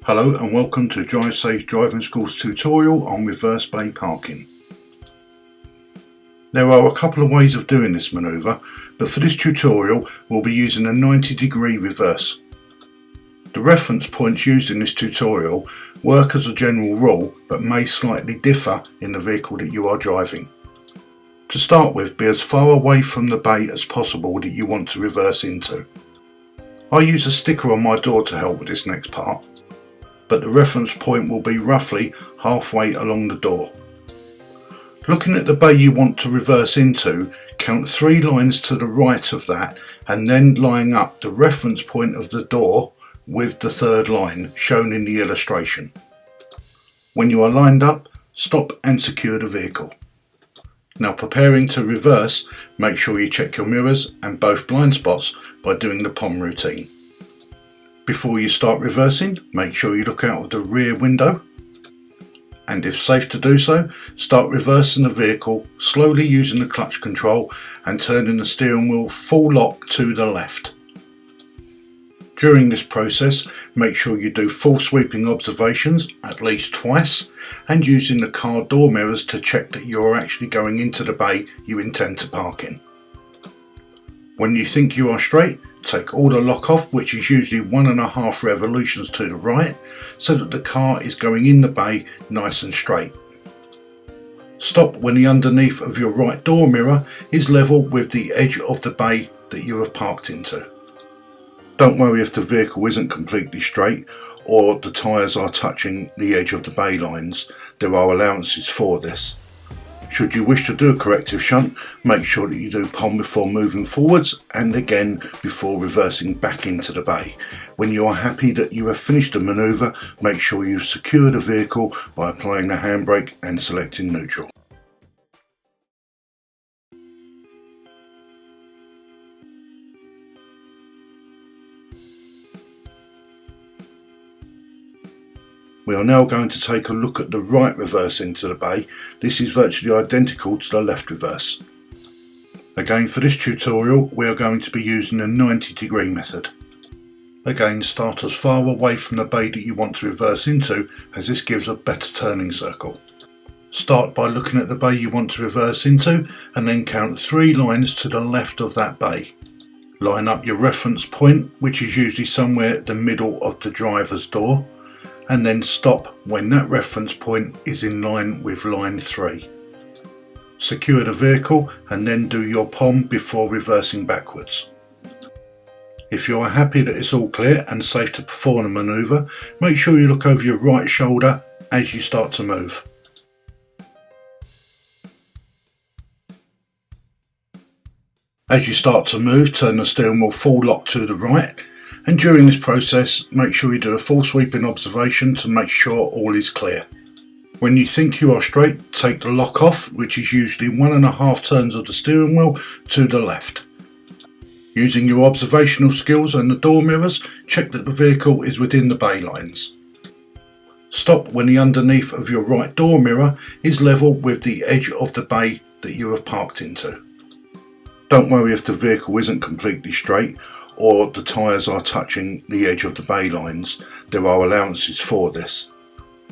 Hello and welcome to Drive Safe Driving School's tutorial on reverse bay parking. There are a couple of ways of doing this manoeuvre, but for this tutorial we'll be using a 90-degree reverse. The reference points used in this tutorial work as a general rule but may slightly differ in the vehicle that you are driving. To start with, be as far away from the bay as possible that you want to reverse into. I use a sticker on my door to help with this next part, but the reference point will be roughly halfway along the door. Looking at the bay you want to reverse into, count 3 lines to the right of that and then line up the reference point of the door with the third line shown in the illustration. When you are lined up, stop and secure the vehicle. Now, preparing to reverse, make sure you check your mirrors and both blind spots by doing the POM routine. Before you start reversing, make sure you look out of the rear window, and if safe to do so, start reversing the vehicle slowly using the clutch control and turning the steering wheel full lock to the left. During this process, make sure you do full sweeping observations at least twice and using the car door mirrors to check that you are actually going into the bay you intend to park in. When you think you are straight, take all the lock off, which is usually 1.5 revolutions to the right, so that the car is going in the bay nice and straight. Stop when the underneath of your right door mirror is level with the edge of the bay that you have parked into. Don't worry if the vehicle isn't completely straight or the tyres are touching the edge of the bay lines, there are allowances for this. Should you wish to do a corrective shunt, make sure that you do POM before moving forwards and again before reversing back into the bay. When you are happy that you have finished the manoeuvre, make sure you secure the vehicle by applying the handbrake and selecting neutral. We are now going to take a look at the right reverse into the bay. This is virtually identical to the left reverse. Again, for this tutorial we are going to be using the 90-degree method. Again, start as far away from the bay that you want to reverse into, as this gives a better turning circle. Start by looking at the bay you want to reverse into and then count 3 lines to the left of that bay. Line up your reference point, which is usually somewhere at the middle of the driver's door, and then stop when that reference point is in line with line 3. Secure the vehicle and then do your POM before reversing backwards. If you are happy that it's all clear and safe to perform the manoeuvre, make sure you look over your right shoulder as you start to move. As you start to move, turn the steering wheel full lock to the right. And during this process, make sure you do a full sweeping observation to make sure all is clear. When you think you are straight, take the lock off, which is usually 1.5 turns of the steering wheel to the left. Using your observational skills and the door mirrors, check that the vehicle is within the bay lines. Stop when the underneath of your right door mirror is level with the edge of the bay that you have parked into. Don't worry if the vehicle isn't completely straight or the tyres are touching the edge of the bay lines, there are allowances for this.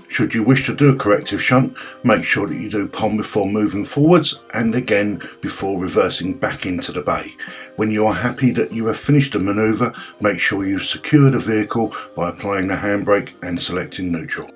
Should you wish to do a corrective shunt, make sure that you do POM before moving forwards and again before reversing back into the bay. When you are happy that you have finished the manoeuvre, make sure you secure the vehicle by applying the handbrake and selecting neutral.